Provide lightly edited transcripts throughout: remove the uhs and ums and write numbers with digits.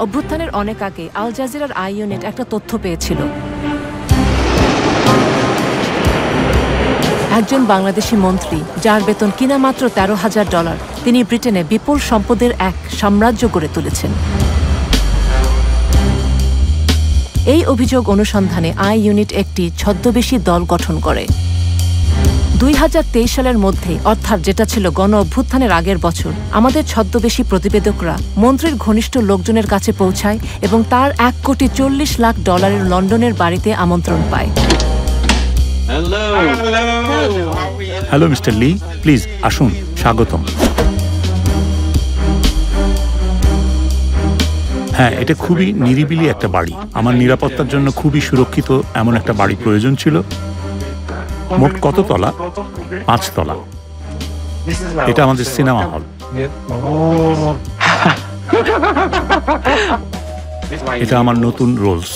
অভ্যুত্থানের অনেক আগে আল জাজিরার আই ইউনিট একটা তথ্য পেয়েছিল। একজন বাংলাদেশি মন্ত্রী, যার বেতন কিনা মাত্র $13,000, তিনি ব্রিটেনে বিপুল সম্পদের এক সাম্রাজ্য গড়ে তুলেছেন। এই অভিযোগ অনুসন্ধানে আই ইউনিট একটি ছদ্মবেশী দল গঠন করে। 2023 সালের মধ্যে, অর্থাৎ যেটা ছিল গণ অভ্যুত্থানের আগের বছর, আমাদের ছদ্মবেশী প্রতিবেদকরা মন্ত্রীর ঘনিষ্ঠ লোকজনের কাছে পৌঁছায় এবং তার $1,40,00,000 লন্ডনের বাড়িতে আমন্ত্রণ পায়। হ্যালো মিস্টার লি, প্লিজ আসুন, স্বাগতম। হ্যাঁ, এটা খুবই নিরিবিলি একটা বাড়ি। আমার নিরাপত্তার জন্য খুবই সুরক্ষিত এমন একটা বাড়ি প্রয়োজন ছিল। মোট কত তলা? 5 তলা। এটা আমাদের সিনেমা হল। এটা আমার নতুন রোলস।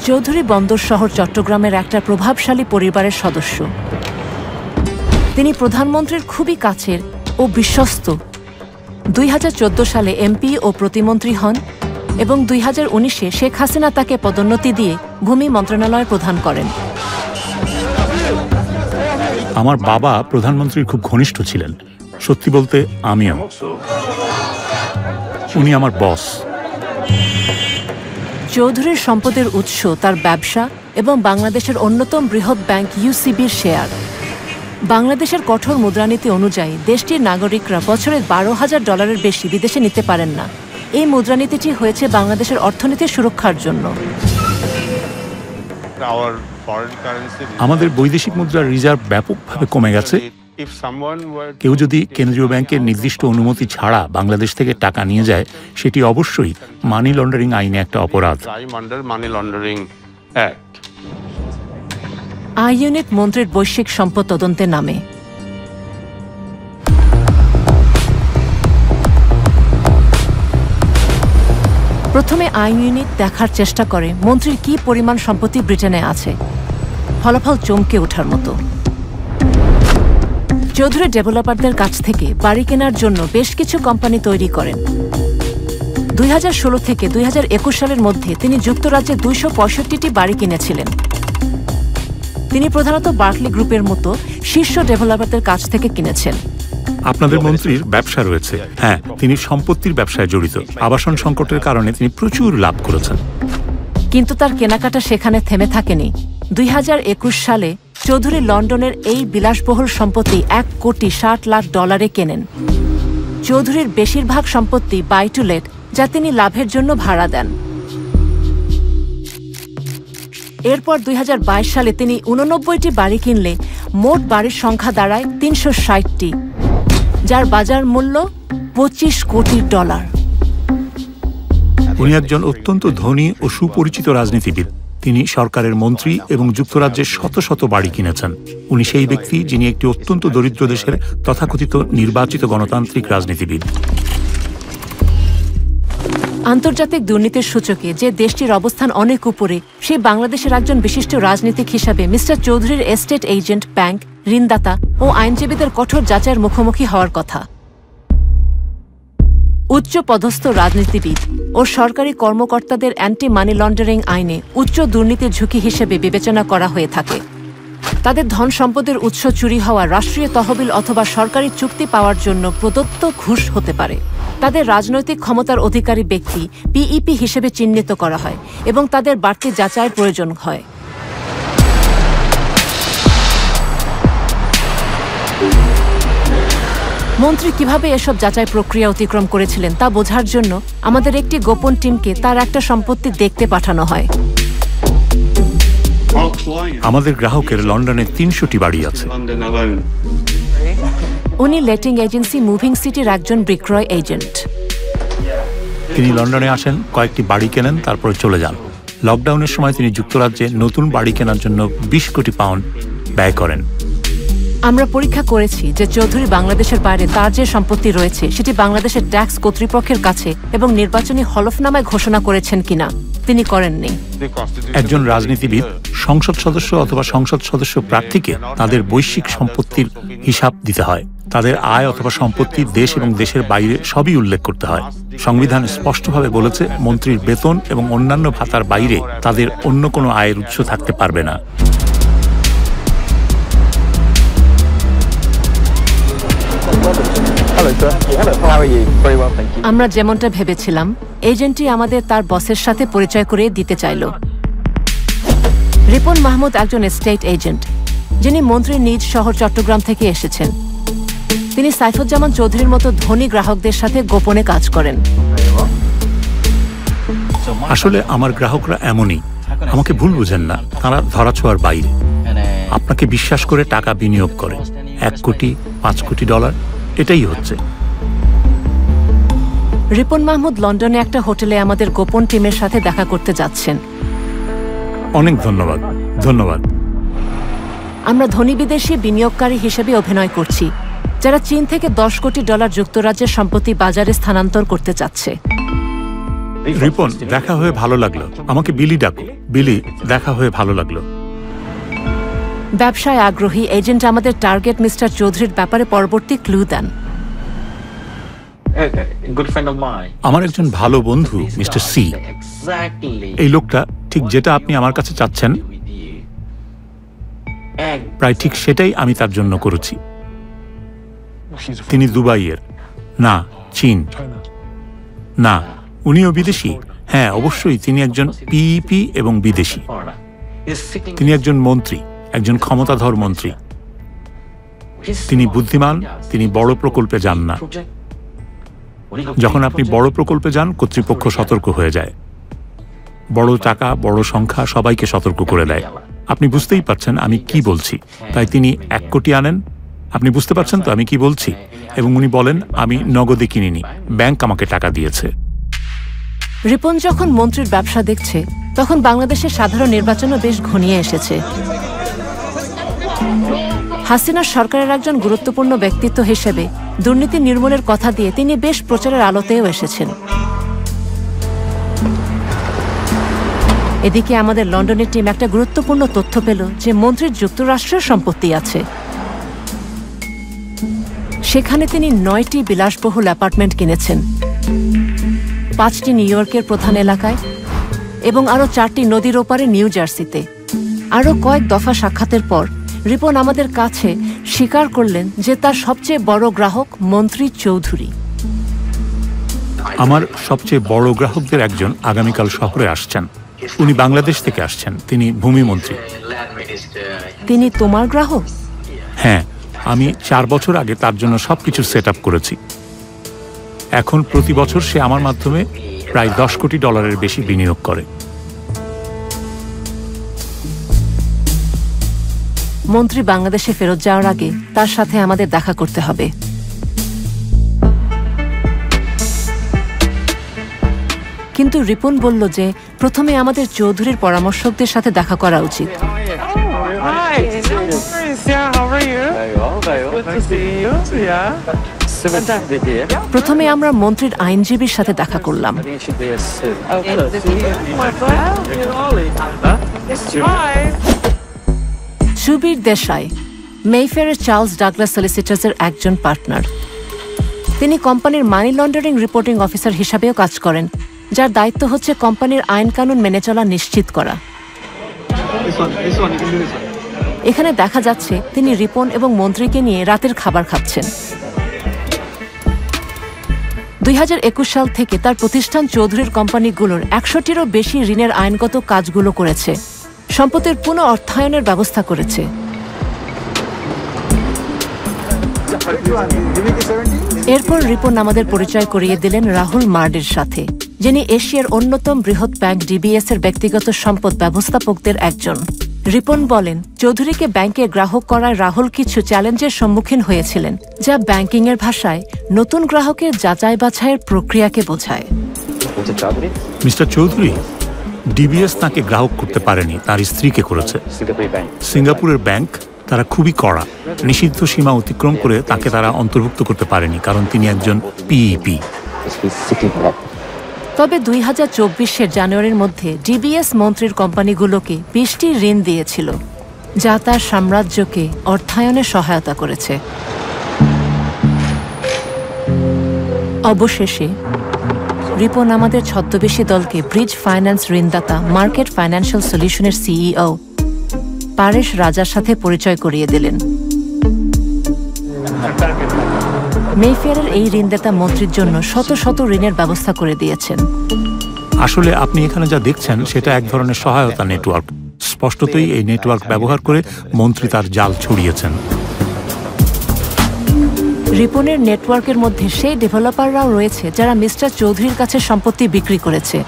চৌধুরী বন্দর শহর চট্টগ্রামের একটা প্রভাবশালী পরিবারের সদস্য। তিনি প্রধানমন্ত্রীর খুবই কাছের ও বিশ্বস্ত। 2014 সালে এমপি ও প্রতিমন্ত্রী হন এবং 2019-এ শেখ হাসিনা তাকে পদোন্নতি দিয়ে ভূমি মন্ত্রণালয় প্রধান করেন। আমার বাবা প্রধানমন্ত্রীর খুব ঘনিষ্ঠ ছিলেন, সত্যি বলতে আমিও। উনি আমার বস। চৌধুরীর সম্পদের উৎস তার ব্যবসা এবং বাংলাদেশের অন্যতম বৃহৎ ব্যাংক ইউসিবির শেয়ার। বাংলাদেশের কঠোর মুদ্রানীতি অনুযায়ী দেশটির নাগরিকরা বছরে $12,000 বেশি বিদেশে নিতে পারেন না। এই মুদ্রানীতিটি হয়েছে বাংলাদেশের অর্থনীতির সুরক্ষার জন্য। আমাদের বৈদেশিক মুদ্রার রিজার্ভ ব্যাপকভাবে কমে গেছে। কেউ যদি কেন্দ্রীয় ব্যাংকের নির্দিষ্ট অনুমতি ছাড়া বাংলাদেশ থেকে টাকা নিয়ে যায়, সেটি অবশ্যই মানি লন্ডারিং আইনে একটা অপরাধ। আই ইউনিট মন্ত্রীর বৈশ্বিক সম্পদ তদন্তে নামে। প্রথমে আই ইউনিট দেখার চেষ্টা করে মন্ত্রীর কি পরিমাণ সম্পত্তি ব্রিটেনে আছে। ফলাফল চমকে ওঠার মতো। চৌধুরী ডেভেলপারদের কাছ থেকে বাড়ি কেনার জন্য বেশ কিছু কোম্পানি তৈরি করেন। 2016 থেকে 2021 সালের মধ্যে তিনি যুক্তরাজ্যে 265টি বাড়ি কিনেছিলেন। তিনি প্রধানত বার্কলি গ্রুপের মতো শীর্ষ ডেভেলপারদের কাছ থেকে কিনেছেন। আপনাদের মন্ত্রীর ব্যবসা রয়েছে। হ্যাঁ, তিনি সম্পত্তির ব্যবসায় জড়িত। আবাসন সংকটের কারণে তিনি প্রচুর লাভ করেছেন। কিন্তু তার কেনাকাটা সেখানে থেমে থাকেনি। 2021 সালে চৌধুরী লন্ডনের এই বিলাসবহুল সম্পত্তি $1,60,00,000 কেনেন। চৌধুরীর বেশিরভাগ সম্পত্তি বাই টু লেট, যা তিনি লাভের জন্য ভাড়া দেন। এরপর 2022 সালে তিনি 89টি বাড়ি কিনলে মোট বাড়ির সংখ্যা দাঁড়ায় 360টি, যার বাজার মূল্য $25 কোটি। উনি একজন অত্যন্ত ধনী ও সুপরিচিত রাজনীতিবিদ। তিনি সরকারের মন্ত্রী এবং যুক্তরাজ্যের শত শত বাড়ি কিনেছেন। উনি সেই ব্যক্তি যিনি একটি অত্যন্ত দরিদ্র দেশের তথাকথিত নির্বাচিত গণতান্ত্রিক রাজনীতিবিদ। আন্তর্জাতিক দুর্নীতির সূচকে যে দেশটির অবস্থান অনেক উপরে, সেই বাংলাদেশের একজন বিশিষ্ট রাজনীতিক হিসাবে মিস্টার চৌধুরীর এস্টেট এজেন্ট, ব্যাংক, ঋণদাতা ও আইনজীবীদের কঠোর যাচাইয়ের মুখোমুখি হওয়ার কথা। উচ্চ পদস্থ রাজনীতিবিদ ও সরকারি কর্মকর্তাদের অ্যান্টি মানি লন্ডারিং আইনে উচ্চ দুর্নীতির ঝুঁকি হিসেবে বিবেচনা করা হয়ে থাকে। তাদের ধন সম্পদের উৎস চুরি হওয়া রাষ্ট্রীয় তহবিল অথবা সরকারি চুক্তি পাওয়ার জন্য প্রদত্ত ঘুষ হতে পারে। তাদের রাজনৈতিক ক্ষমতার অধিকারী ব্যক্তি পিইপি হিসেবে চিহ্নিত করা হয় এবং তাদের বাড়তি যাচাইয়ের প্রয়োজন হয়। মন্ত্রী কিভাবে এসব যাচাই প্রক্রিয়া অতিক্রম করেছিলেন তা বোঝার জন্য আমাদের একটি গোপন টিমকে তার একটা সম্পত্তি দেখতে পাঠানো হয়। আমাদের গ্রাহকের লন্ডনে 300টি বাড়ি আছে। উনি লেটিং এজেন্সি মুভিং সিটির একজন বিক্রয় এজেন্ট। তিনি লন্ডনে আসেন, কয়েকটি বাড়ি কেনেন, তারপরে চলে যান। লকডাউনের সময় তিনি যুক্তরাজ্যে নতুন বাড়ি কেনার জন্য $20 কোটি ব্যয় করেন। আমরা পরীক্ষা করেছি যে চৌধুরী বাংলাদেশের বাইরে তার যে সম্পত্তি রয়েছে সেটি বাংলাদেশের ট্যাক্স কর্তৃপক্ষের কাছে এবং নির্বাচনী হলফনামায় ঘোষণা করেছেন কিনা। তিনি করেননি। একজন রাজনীতিবিদ, সংসদ সদস্য অথবা সংসদ সদস্য প্রার্থীকে তাদের বৈশ্বিক সম্পত্তির হিসাব দিতে হয়। তাদের আয় অথবা সম্পত্তি দেশ এবং দেশের বাইরে সবই উল্লেখ করতে হয়। সংবিধান স্পষ্টভাবে বলেছে মন্ত্রীর বেতন এবং অন্যান্য ভাতার বাইরে তাদের অন্য কোনো আয়ের উৎস থাকতে পারবে না। আমরা যেমনটা ভেবেছিলাম, এজেন্টটি আমাদের তার বসের সাথে পরিচয় করিয়ে দিতে চাইল। রিপন মাহমুদ একজন স্টেট এজেন্ট, যিনি মন্ত্রীর নিজ শহর চট্টগ্রাম থেকে এসেছেন। তিনি সাইফুজ্জামান চৌধুরীর মতো ধনী গ্রাহকদের সাথে গোপনে কাজ করেন। আসলে আমার গ্রাহকরা এমনই, আমাকে ভুল বুঝেন না, তারা ধরাছোঁয়ার বাইরে। আপনাকে বিশ্বাস করে টাকা বিনিয়োগ করে, 1 কোটি 5 কোটি ডলার, এটাই হচ্ছে। রিপন মাহমুদ লন্ডনে একটা হোটেলে আমাদের গোপন টিমের সাথে দেখা করতে যাচ্ছেন। অনেক ধন্যবাদ। ধন্যবাদ। আমরা ধনী বিদেশি বিনিয়োগকারী হিসেবে অভিনয় করছি, যারা চীন থেকে 10 কোটি ডলার যুক্তরাজ্যের সম্পত্তি বাজারে স্থানান্তর করতে চাচ্ছে। রিপন, দেখা হয়ে ভালো লাগলো। আমাকে বিলি ডাকো। বিলি, দেখা হয়ে ভালো লাগলো। ব্যবসায় আগ্রহী এজেন্ট আমাদের টার্গেট মিস্টার চৌধুরীর ব্যাপারে পরবর্তী ক্লু দেন। আমার একজন ভালো বন্ধু মিস্টার সি, এই লোকটা ঠিক যেটা আপনি আমার কাছে চাচ্ছেন, প্রায় ঠিক সেটাই আমি তার জন্য করেছি। তিনি দুবাইয়ের না, চীন না। উনিও বিদেশি? হ্যাঁ, অবশ্যই। তিনি একজন পিইপি এবং বিদেশি। তিনি একজন মন্ত্রী, একজন ক্ষমতাধর মন্ত্রী। তিনি বুদ্ধিমান, তিনি বড় প্রকল্পে যান না। যখন আপনি বড় প্রকল্পে যান, কর্তৃপক্ষ সতর্ক হয়ে যায়। বড় টাকা, বড় সংখ্যা সবাইকে সতর্ক করে দেয়। আপনি বুঝতেই পারছেন আমি কি বলছি। তাই তিনি 1 কোটি আনেন। আপনি বুঝতে পারছেন তো আমি কি বলছি? এবং উনি বলেন আমি নগদে কিনিনি, ব্যাংক আমাকে টাকা দিয়েছে। রিপন যখন মন্ত্রীর ব্যবসা দেখছে, তখন বাংলাদেশের সাধারণ নির্বাচনও বেশ ঘনিয়ে এসেছে। হাসিনা সরকারের একজন গুরুত্বপূর্ণ ব্যক্তিত্ব হিসেবে দুর্নীতি নির্মূলের কথা দিয়ে তিনি বেশ প্রচারের আলোতেও এসেছেন। এদিকে আমাদের লন্ডনের টিম একটা গুরুত্বপূর্ণ তথ্য পেল যে মন্ত্রীর যুক্তরাষ্ট্রের সম্পত্তি আছে। সেখানে তিনি 9টি বিলাসবহুল অ্যাপার্টমেন্ট কিনেছেন, 5টি নিউ ইয়র্কের প্রধান এলাকায় এবং আরও 4টি নদীর ওপারে নিউ জার্সিতে। আরও কয়েক দফা সাক্ষাতের পর রিপন আমাদের কাছে স্বীকার করলেন যে তার সবচেয়ে বড় গ্রাহক মন্ত্রী চৌধুরী। আমার সবচেয়ে বড় গ্রাহকদের একজন আগামীকাল শহরে আসছেন। উনি বাংলাদেশ থেকে আসছেন। তিনি ভূমিমন্ত্রী। তিনি তোমার গ্রাহক? হ্যাঁ, আমি 4 বছর আগে তার জন্য সবকিছু সেট আপ করেছি। এখন প্রতি বছর সে আমার মাধ্যমে প্রায় 10 কোটি ডলারের বেশি বিনিয়োগ করে। মন্ত্রী বাংলাদেশে ফেরত যাওয়ার আগে তার সাথে আমাদের দেখা করতে হবে। কিন্তু রিপন বলল যে প্রথমে আমাদের চৌধুরীর পরামর্শকদের সাথে দেখা করা উচিত। প্রথমে আমরা মন্ত্রীর আইনজীবীর সাথে দেখা করলাম। সুবীর দেশাই, মেইফেয়ারের চার্লস ডাগলাস সলিসিটার্সের একজন পার্টনার। তিনি কোম্পানির মানি লন্ডারিং রিপোর্টিং অফিসার হিসাবেও কাজ করেন, যার দায়িত্ব হচ্ছে কোম্পানির আইন কানুন মেনে চলা নিশ্চিত করা। এখানে দেখা যাচ্ছে তিনি রিপন এবং মন্ত্রীকে নিয়ে রাতের খাবার খাচ্ছেন। 2021 সাল থেকে তার প্রতিষ্ঠান চৌধুরীর কোম্পানিগুলোর 100টিরও বেশি ঋণের আইনগত কাজগুলো করেছে, সম্পত্তির পুনঃ অর্থায়নের ব্যবস্থা করেছে। এরপর রিপন আমাদের পরিচয় করিয়ে দিলেন রাহুল মার্ডের সাথে, যিনি এশিয়ার অন্যতম বৃহৎ ব্যাংক ডিবিএস এর ব্যক্তিগত সম্পদ ব্যবস্থাপকদের একজন। রিপন বলেন, চৌধুরীকে ব্যাংকে গ্রাহক করায় রাহুল কিছু চ্যালেঞ্জের সম্মুখীন হয়েছিলেন, যা ব্যাংকিংয়ের ভাষায় নতুন গ্রাহকের যাচাই বাছাইয়ের প্রক্রিয়াকে বোঝায়। মিস্টার চৌধুরী, ডিবিএস তাকে গ্রাহক করতে পারেনি, তার স্ত্রীকে করেছে। সিঙ্গাপুরের ব্যাংক, তারা খুবই কড়া, নিষিদ্ধ সীমা অতিক্রম করে তাকে তারা অন্তর্ভুক্ত করতে পারেনি, কারণ তিনি একজন পিইপি। তবে 2024 জানুয়ারির মধ্যে ডিবিএস মন্ত্রীর কোম্পানিগুলোকে 20টি ঋণ দিয়েছিল, যা তার সাম্রাজ্যকে অর্থায়নে সহায়তা করেছে। অবশেষে রিপন আমাদের ছদ্মবেশী দলকে ব্রিজ ফাইন্যান্স ঋণদাতা মার্কেট ফাইন্যান্সিয়াল সলিউশনের সিইও পারেশ রাজার সাথে পরিচয় করিয়ে দিলেন। মেফেয়ারের এই ঋণদাতা মন্ত্রীর জন্য শত শত ঋণের ব্যবস্থা করে দিয়েছেন। আসলে আপনি এখানে যা দেখছেন সেটা এক ধরনের সহায়তা নেটওয়ার্ক। স্পষ্টতই এই নেটওয়ার্ক ব্যবহার করে মন্ত্রী তার জাল ছড়িয়েছেন। রিপনের নেটওয়ার্কের মধ্যে সেই ডেভেলপাররাও রয়েছে যারা মিস্টার চৌধুরীর কাছে সম্পত্তি বিক্রি করেছে।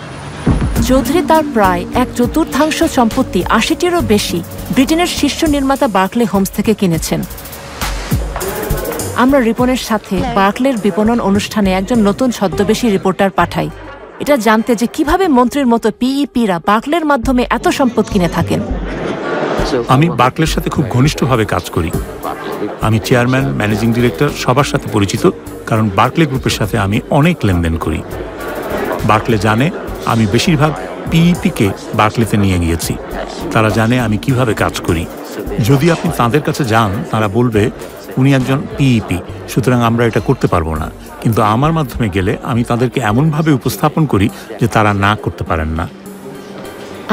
চৌধুরী তার প্রায় 1/4 সম্পত্তি 80-টিরও বেশি ব্রিটেনের শীর্ষ নির্মাতা বার্কলে হোমস থেকে কিনেছেন। আমরা রিপনের সাথে বার্কলের বিপণন অনুষ্ঠানে একজন নতুন ছদ্মবেশী রিপোর্টার পাঠাই, এটা জানতে যে কিভাবে মন্ত্রীর মতো পিইপিরা বার্কলের মাধ্যমে এত সম্পদ কিনে থাকেন। আমি বার্কলের সাথে খুব ঘনিষ্ঠভাবে কাজ করি। আমি চেয়ারম্যান, ম্যানেজিং ডিরেক্টর সবার সাথে পরিচিত, কারণ বার্কলে গ্রুপের সাথে আমি অনেক লেনদেন করি। বার্কলে জানে আমি বেশিরভাগ পিইপিকে বার্কলেতে নিয়ে গিয়েছি। তারা জানে আমি কিভাবে কাজ করি। যদি আপনি তাদের কাছে যান, তারা বলবে উনি একজন পিইপি, সুতরাং আমরা এটা করতে পারবো না। কিন্তু আমার মাধ্যমে গেলে আমি তাদেরকে এমনভাবে উপস্থাপন করি যে তারা না করতে পারেন না।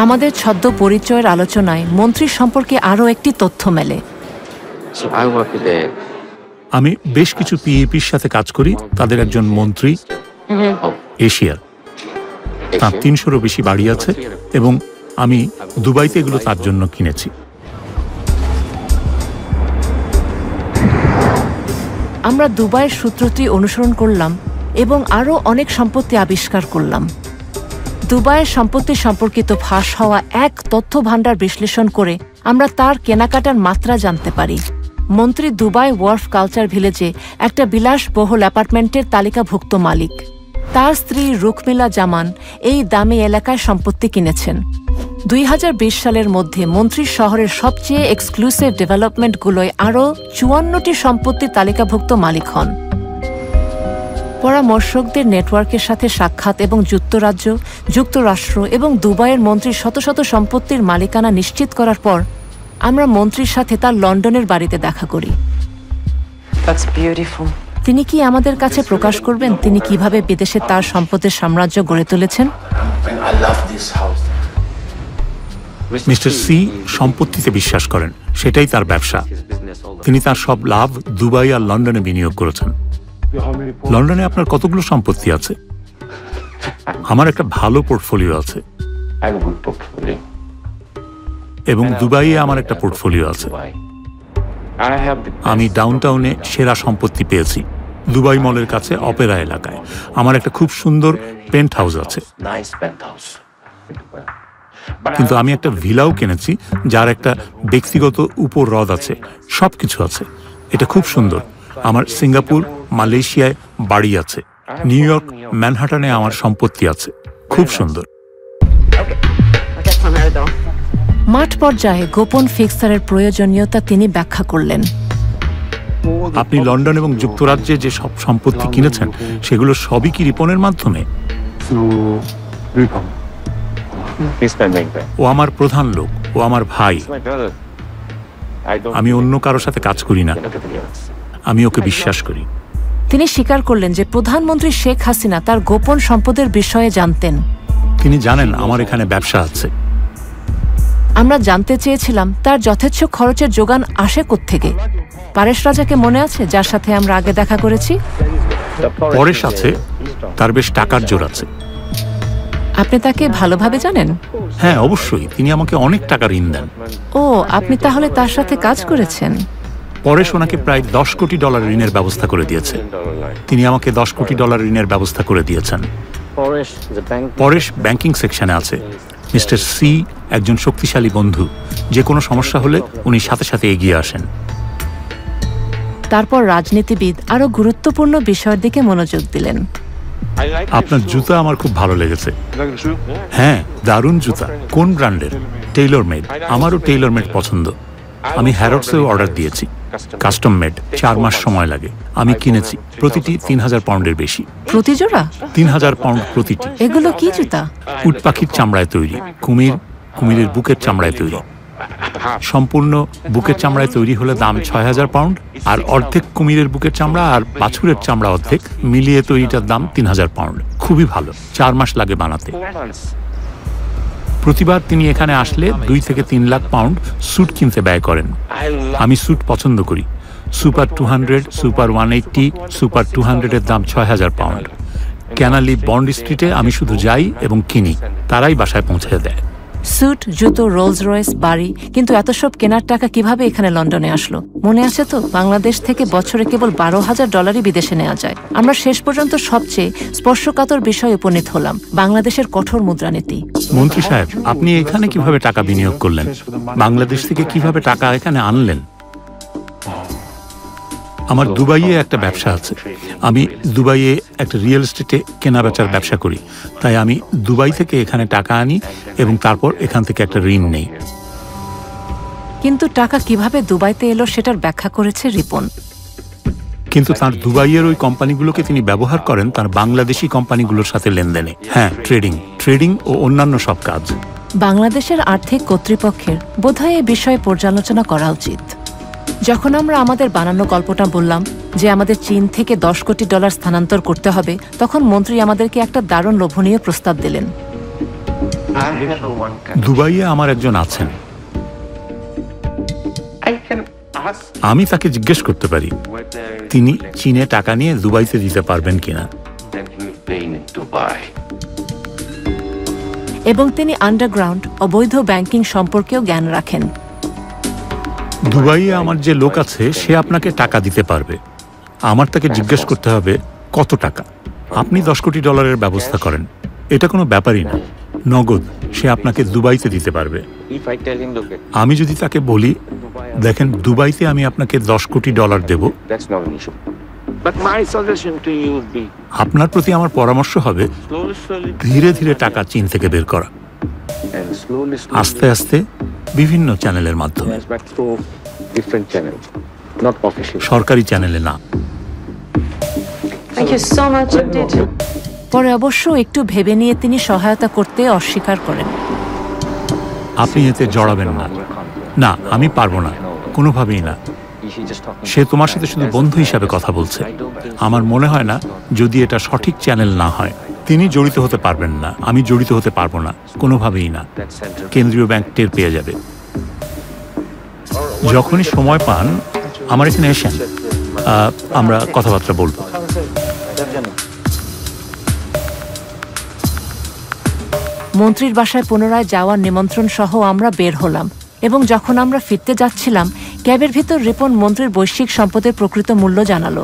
আমাদের ছদ্ম পরিচয়ের আলোচনায় মন্ত্রী সম্পর্কে আরও একটি তথ্য মেলে। আমি বেশ কিছু পিইপির সাথে কাজ করি। তাদের একজন মন্ত্রী এশিয়ার, তার 300-রও বেশি বাড়ি আছে এবং আমি দুবাইতে এগুলো তার জন্য কিনেছি। আমরা দুবাইয়ের সূত্রটি অনুসরণ করলাম এবং আরও অনেক সম্পত্তি আবিষ্কার করলাম। দুবাইয়ের সম্পত্তি সম্পর্কিত ফাঁস হওয়া এক তথ্য ভাণ্ডার বিশ্লেষণ করে আমরা তার কেনাকাটার মাত্রা জানতে পারি। মন্ত্রী দুবাই ওয়ার্ফ কালচার ভিলেজে একটা বিলাসবহুল অ্যাপার্টমেন্টের তালিকাভুক্ত মালিক। তার স্ত্রী রুকমিলা জামান এই দামি এলাকায় সম্পত্তি কিনেছেন। 2020 সালের মধ্যে মন্ত্রী শহরের সবচেয়ে এক্সক্লুসিভ ডেভেলপমেন্টগুলোয় আরও 54টি সম্পত্তির তালিকাভুক্ত মালিক হন। পরামর্শকদের নেটওয়ার্কের সাথে সাক্ষাৎ এবং যুক্তরাজ্য, যুক্তরাষ্ট্র এবং দুবাইয়ের মন্ত্রীর শত শত সম্পত্তির মালিকানা নিশ্চিত করার পর আমরা মন্ত্রীর সাথে তার লন্ডনের বাড়িতে দেখা করি। তিনি কি আমাদের কাছে প্রকাশ করবেন তিনি কিভাবে বিদেশে তার সম্পদের সাম্রাজ্য গড়ে তুলেছেন? মিস্টার সি সম্পত্তিতে বিশ্বাস করেন, সেটাই তার ব্যবসা। তিনি তার সব লাভ দুবাই আর লন্ডনে বিনিয়োগ করেছেন। লন্ডনে আপনার কতগুলো সম্পত্তি আছে? আমার একটা ভালো পোর্টফোলিও আছে এবং দুবাইয়ে আমার একটা পোর্টফোলিও আছে। আমি ডাউনটাউনে সেরা সম্পত্তি পেয়েছি, দুবাই মলের কাছে অপেরা এলাকায়। আমার একটা খুব সুন্দর পেন্ট হাউস আছে, কিন্তু আমি একটা ভিলাও কিনেছি যার একটা ব্যক্তিগত উপর হ্রদ আছে, সবকিছু আছে। এটা খুব সুন্দর। আমার সিঙ্গাপুর, মালয়েশিয়ায় বাড়ি আছে, নিউ ইয়র্ক, ম্যানহাটনে আমার সম্পত্তি আছে, খুব সুন্দর। মাঠ পর্যায়ে গোপন ফিক্সারের প্রয়োজনীয়তা তিনি ব্যাখ্যা করলেন। আপনি লন্ডন এবং যুক্তরাজ্যে যে সব সম্পত্তি কিনেছেন সেগুলো সবই কি রিপনের মাধ্যমে? ও আমার প্রধান লোক, ও আমার ভাই। আমি অন্য কারোর সাথে কাজ করি না, আমি ওকে বিশ্বাস করি। তিনি স্বীকার করলেন যে প্রধানমন্ত্রী শেখ হাসিনা তার গোপন সম্পদের বিষয়ে জানতেন। তিনি জানেন আমার এখানে ব্যবসা আছে। আমরা জানতে চেয়েছিলাম তার যথেচ্ছ খরচের যোগান আসে কোত্থেকে। পারেশ রাজাকে মনে আছে, যার সাথে আমরা আগে দেখা করেছি? পরেশ আছে, তার বেশ টাকার জোর আছে। আপনি তাকে ভালোভাবে জানেন? হ্যাঁ, অবশ্যই। তিনি আমাকে অনেক টাকা ঋণ দেন। ও, আপনি তাহলে তার সাথে কাজ করেছেন? পরেশ ওনাকে প্রায় $10 কোটি ঋণের ব্যবস্থা করে দিয়েছে। তিনি আমাকে $10 কোটি ঋণের ব্যবস্থা করে দিয়েছেন। পরেশ ব্যাংকিং সেকশনে আছে। মিস্টার সি একজন শক্তিশালী বন্ধু। যে কোনো সমস্যা হলে উনি সাথে সাথে এগিয়ে আসেন। তারপর রাজনীতিবিদ আরো গুরুত্বপূর্ণ বিষয়ের দিকে মনোযোগ দিলেন। আপনার জুতা আমার খুব ভালো লেগেছে। হ্যাঁ, দারুণ জুতা। কোন ব্র্যান্ডের? Taylor made. আমারও টেইলর মেড পছন্দ। আমি হ্যারোডসেও অর্ডার দিয়েছি, কাস্টম মেড। 4 মাস সময় লাগে। আমি কিনেছি, প্রতিটি 3000 পাউন্ডের বেশি। প্রতি জোড়া 3000 পাউন্ড প্রতিটি। এগুলো কি জুতা? উট পাখির চামড়ায় তৈরি, কুমিরের বুকের চামড়ায় তৈরি। সম্পূর্ণ বুকের চামড়ায় তৈরি হলে দাম ৬,০০০ পাউন্ড, আর অর্ধেক কুমিরের বুকের চামড়া আর বাছুরের চামড়া অর্ধেক মিলিয়ে তৈরিটার দাম ৩,০০০ পাউন্ড। খুবই ভালো, ৪ মাস লাগে বানাতে। প্রতিবার তিনি এখানে আসলে ২ থেকে ৩ লাখ পাউন্ড স্যুট কিনতে ব্যয় করেন। আমি স্যুট পছন্দ করি। সুপার 200, সুপার 180, সুপার 200-এর দাম ৬,০০০ পাউন্ড। ক্যানালি বন্ড স্ট্রিটে আমি শুধু যাই এবং কিনি, তারাই বাসায় পৌঁছে দেয়। স্যুট, জুতো, রোলস রয়েস, বাড়ি, কিন্তু এত সব কেনার টাকা কিভাবে এখানে লন্ডনে আসলো? মনে আছে তো, বাংলাদেশ থেকে বছরে কেবল $12,000 বিদেশে নেওয়া যায়। আমরা শেষ পর্যন্ত সবচেয়ে স্পর্শকাতর বিষয়ে উপনীত হলাম, বাংলাদেশের কঠোর মুদ্রানীতি। মন্ত্রী সাহেব, আপনি এখানে কিভাবে টাকা বিনিয়োগ করলেন? বাংলাদেশ থেকে কিভাবে টাকা এখানে আনলেন? আমার দুবাইয়ে একটা ব্যবসা আছে। আমি দুবাইয়ে একটা রিয়েল এস্টেটে কেনাবেচার ব্যবসা করি, তাই আমি দুবাই থেকে এখানে টাকা আনি এবং তারপর এখান থেকে একটা ঋণ নেই। কিন্তু টাকা কিভাবে দুবাইতে এলো সেটার ব্যাখ্যা করেছে রিপন। কিন্তু তার দুবাইয়ের ওই কোম্পানিগুলোকে তিনি ব্যবহার করেন তার বাংলাদেশি কোম্পানিগুলোর সাথে লেনদেনে। হ্যাঁ, ট্রেডিং ও অন্যান্য সব কাজ। বাংলাদেশের আর্থিক কর্তৃপক্ষের বোধহয় এ বিষয়ে পর্যালোচনা করা উচিত। যখন আমরা আমাদের বানানো গল্পটা বললাম যে আমাদের চীন থেকে $10 কোটি স্থানান্তর করতে হবে, তখন মন্ত্রী আমাদেরকে একটা দারুণ লোভনীয় প্রস্তাব দিলেন। দুবাইয়ে আমার একজন আছেন, আমি তাকে জিজ্ঞেস করতে পারি তিনি চীনে টাকা নিয়ে দুবাইতে দিতে পারবেন কিনা। এবং তিনি আন্ডারগ্রাউন্ড অবৈধ ব্যাংকিং সম্পর্কেও জ্ঞান রাখেন। দুবাইয়ে আমার যে লোক আছে সে আপনাকে টাকা দিতে পারবে। আমার তাকে জিজ্ঞেস করতে হবে কত টাকা। আপনি $10 কোটি ব্যবস্থা করেন, এটা কোনো ব্যাপারই না, নগদ সে আপনাকে দুবাইতে দিতে পারবে। আমি যদি তাকে বলি, দেখেন দুবাইতে আমি আপনাকে $10 কোটি দেব, আপনার প্রতি আমার পরামর্শ হবে ধীরে ধীরে টাকা চীন থেকে বের করা, আস্তে আস্তে বিভিন্ন চ্যানেলের মাধ্যমে, সরকারি চ্যানেলে না। পরে অবশ্য একটু ভেবে নিয়ে তিনি সহায়তা করতে অস্বীকার করেন। আপনি এতে জড়াবেন না। না, আমি পারবো না, কোনোভাবেই না। সে তোমার সাথে শুধু বন্ধু হিসাবে কথা বলছে। আমার মনে হয় না, যদি এটা সঠিক চ্যানেল না হয়। তিনি জড়িত হতে পারবেন না, আমি জড়িত হতে পারবো না, কোনোভাবেই না। কেন্দ্রীয় ব্যাংক টের পেয়ে যাবে। যখনই সময় পান আমার এখানে এসেন, আমরা কথাবার্তা বলবো। মন্ত্রীর বাসায় পুনরায় যাওয়ার নিমন্ত্রণ সহ আমরা বের হলাম, এবং যখন আমরা ফিরতে যাচ্ছিলাম, ক্যাবের ভিতর রিপন মন্ত্রীর বৈশ্বিক সম্পদের প্রকৃত মূল্য জানালো।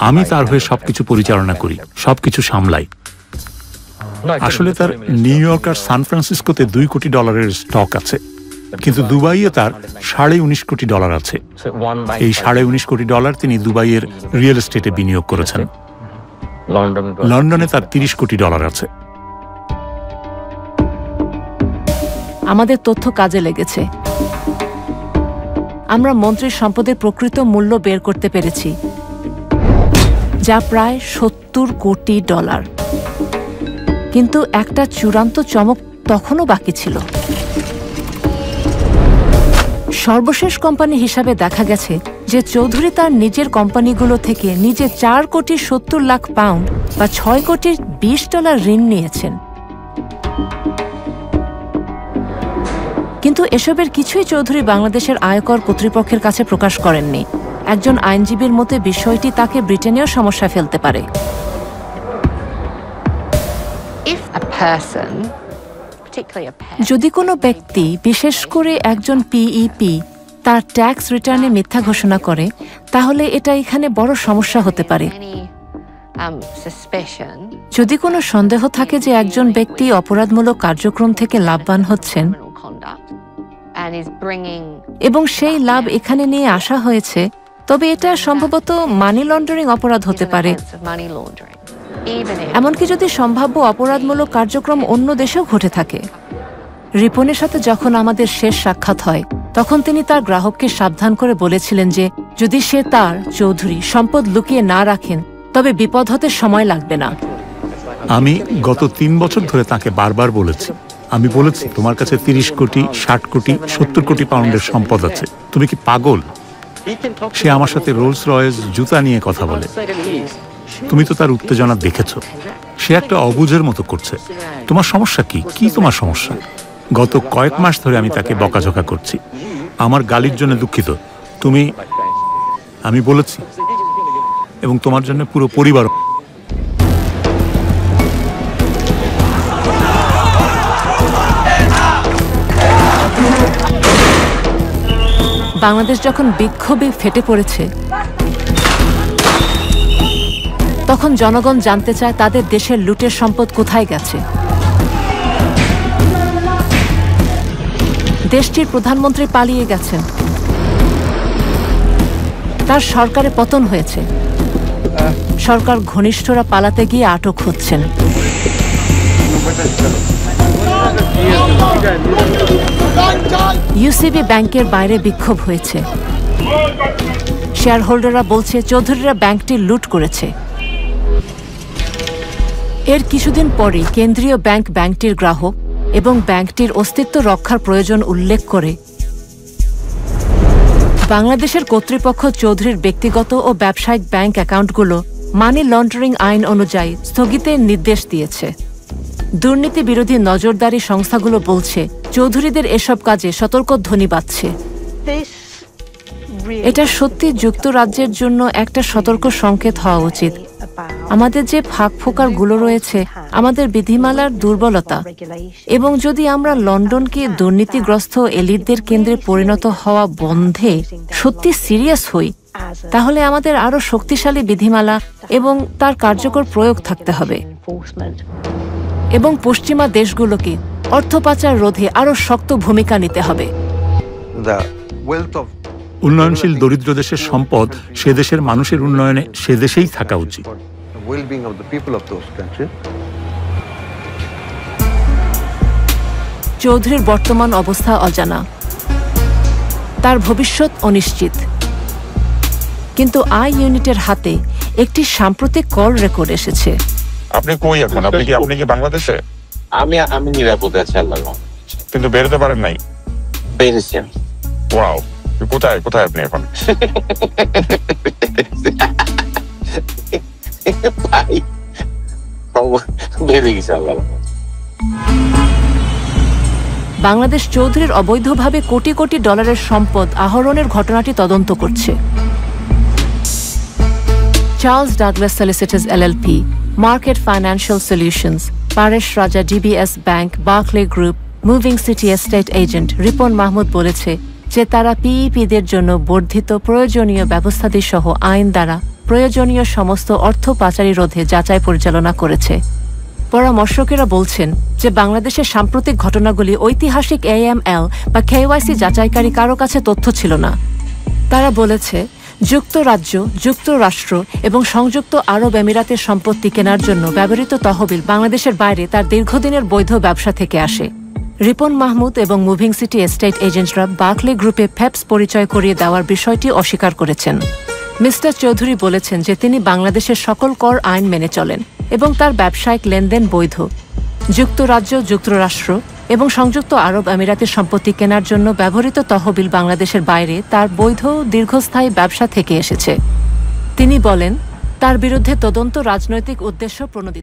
আমি তার হয়ে সবকিছু পরিচালনা করি, সবকিছু সামলাই। আসলে তার নিউ ইয়র্ক আর সান ফ্রান্সিসকোতে $2 কোটি স্টক আছে, কিন্তু দুবাইয়ে তার $19.5 কোটি আছে। এই $19.5 কোটি তিনি দুবাইয়ের রিয়েল এস্টেটে বিনিয়োগ করেছেন। লন্ডনে তার $30 কোটি আছে। আমাদের তথ্য কাজে লেগেছে। আমরা মন্ত্রীর সম্পদের প্রকৃত মূল্য বের করতে পেরেছি, যা প্রায় $70 কোটি। কিন্তু একটা চূড়ান্ত চমক তখনও বাকি ছিল। সর্বশেষ কোম্পানি হিসাবে দেখা গেছে যে চৌধুরী তার নিজের কোম্পানিগুলো থেকে নিজে £4.70 কোটি বা $6.20 কোটি ঋণ নিয়েছেন। কিন্তু এসবের কিছুই চৌধুরী বাংলাদেশের আয়কর কর্তৃপক্ষের কাছে প্রকাশ করেননি। একজন আইনজীবীর মতে বিষয়টি তাকে ব্রিটেনেও সমস্যা ফেলতে পারে। যদি কোনো ব্যক্তি, বিশেষ করে একজন পিইপি, তার ট্যাক্স রিটার্নে মিথ্যা ঘোষণা করে, তাহলে এটা এখানে বড় সমস্যা হতে পারে। যদি কোনো সন্দেহ থাকে যে একজন ব্যক্তি অপরাধমূলক কার্যক্রম থেকে লাভবান হচ্ছেন এবং সেই লাভ এখানে নিয়ে আসা হয়েছে, তবে এটা সম্ভবত মানি লন্ডারিং অপরাধ হতে পারে। এমনকি যদি সম্ভাব্য অপরাধমূলক কার্যক্রম অন্য দেশেও ঘটে থাকে। রিপনের সাথে যখন আমাদের শেষ সাক্ষাৎ হয়, তখন তিনি তার গ্রাহককে সাবধান করে বলেছিলেন যে যদি সে তার চৌধুরী সম্পদ লুকিয়ে না রাখেন, তবে বিপদ হতে সময় লাগবে না। আমি গত 3 বছর ধরে তাকে বারবার বলেছি, আমি বলেছি তোমার কাছে 30 কোটি, 60 কোটি, 70 কোটি পাউন্ডের সম্পদ আছে। তুমি কি পাগল? সে আমার সাথে রোলস রয়েস জুতা নিয়ে কথা বলে। তুমি তো তার উত্তেজনা দেখেছো। সে একটা অবুঝের মতো করছে। তোমার সমস্যা কি? কি তোমার সমস্যা? গত কয়েক মাস ধরে আমি তাকে বকাঝকা করছি। আমার গালির জন্য দুঃখিত। আমি বলেছি, এবং তোমার জন্য পুরো পরিবার। বাংলাদেশ যখন বিক্ষোভে ফেটে পড়েছে, তখন জনগণ জানতে চায় তাদের দেশের লুটের সম্পদ কোথায় গেছে। দেশটির প্রধানমন্ত্রী পালিয়ে গেছেন, তার সরকারে পতন হয়েছে, সরকার ঘনিষ্ঠরা পালাতে গিয়ে আটক হচ্ছেন। ইউসিবি ব্যাংকের বাইরে বিক্ষোভ হয়েছে। শেয়ার হোল্ডাররা বলছে চৌধুরীরা ব্যাংকটি লুট করেছে। এর কিছুদিন পরই কেন্দ্রীয় ব্যাংক ব্যাংকটির গ্রাহক এবং ব্যাংকটির অস্তিত্ব রক্ষার প্রয়োজন উল্লেখ করে বাংলাদেশের কর্তৃপক্ষ চৌধুরীর ব্যক্তিগত ও ব্যবসায়িক ব্যাংক অ্যাকাউন্টগুলো মানি লন্ডারিং আইন অনুযায়ী স্থগিতের নির্দেশ দিয়েছে। দুর্নীতি বিরোধী নজরদারি সংস্থাগুলো বলছে চৌধুরীদের এসব কাজে সতর্কধ্বনি বাজছে। এটা সত্যি যুক্তরাজ্যের জন্য একটা সতর্ক সংকেত হওয়া উচিত। আমাদের যে ফাঁকফোকরগুলো রয়েছে, আমাদের বিধিমালার দুর্বলতা, এবং যদি আমরা লন্ডনকে দুর্নীতিগ্রস্ত এলিটদের কেন্দ্রে পরিণত হওয়া বন্ধে সত্যি সিরিয়াস হই, তাহলে আমাদের আরও শক্তিশালী বিধিমালা এবং তার কার্যকর প্রয়োগ থাকতে হবে। এবং পশ্চিমা দেশগুলোকে অর্থ পাচার রোধে আরও শক্ত ভূমিকা নিতে হবে। উন্নয়নশীল দরিদ্র দেশের সম্পদ সে দেশের মানুষের উন্নয়নে সে দেশেই থাকা উচিত। চৌধুরীর বর্তমান অবস্থা অজানা, তার ভবিষ্যৎ অনিশ্চিত, কিন্তু আই ইউনিটের হাতে একটি সাম্প্রতিক কল রেকর্ড এসেছে। আপনি কই এখন? আপনি কি বাংলাদেশে? আমি নিরাপদে আছি, আল্লাহ। কিন্তু বেরোতে পারেন নাই? পেরেছি। ওয়াও, কোথায় কোথায় আপনি এখন? বাংলাদেশ চৌধুরীর অবৈধভাবে কোটি কোটি ডলারের সম্পদ আহরণের ঘটনাটি তদন্ত করছে। Charles Douglas solicitors LLP, market financial solutions, Paresh Raja DBS bank, Barclay group, moving city estate agent Ripon Mahmud বলেছে যে তারা পিইপিদের জন্য বর্ধিত প্রয়োজনীয় ব্যবস্থাদি সহ আইন দ্বারা প্রয়োজনীয় সমস্ত অর্থ পাচারি রোধে যাচাই পরিচালনা করেছে। পরামর্শকেরা বলছেন যে বাংলাদেশের সাম্প্রতিক ঘটনাগুলি ঐতিহাসিক AML বা KYC যাচাইকারী কারো কাছে তথ্য ছিল না। তারা বলেছে যুক্তরাজ্য, যুক্তরাষ্ট্র এবং সংযুক্ত আরব আমিরাতের সম্পত্তি কেনার জন্য ব্যবহৃত তহবিল বাংলাদেশের বাইরে তার দীর্ঘদিনের বৈধ ব্যবসা থেকে আসে। রিপন মাহমুদ এবং মুভিং সিটি এস্টেট এজেন্টরা বার্কলে গ্রুপে ফেপস পরিচয় করিয়ে দেওয়ার বিষয়টি অস্বীকার করেছেন। মিস্টার চৌধুরী বলেছেন যে তিনি বাংলাদেশের সকল কর আইন মেনে চলেন এবং তার ব্যবসায়িক লেনদেন বৈধ। যুক্তরাজ্য, যুক্তরাষ্ট্র এবং সংযুক্ত আরব আমিরাতের সম্পত্তি কেনার জন্য ব্যবহৃত তহবিল বাংলাদেশের বাইরে তার বৈধ দীর্ঘস্থায়ী ব্যবসা থেকে এসেছে। তিনি বলেন তার বিরুদ্ধে তদন্ত রাজনৈতিক উদ্দেশ্য প্রণোদিত।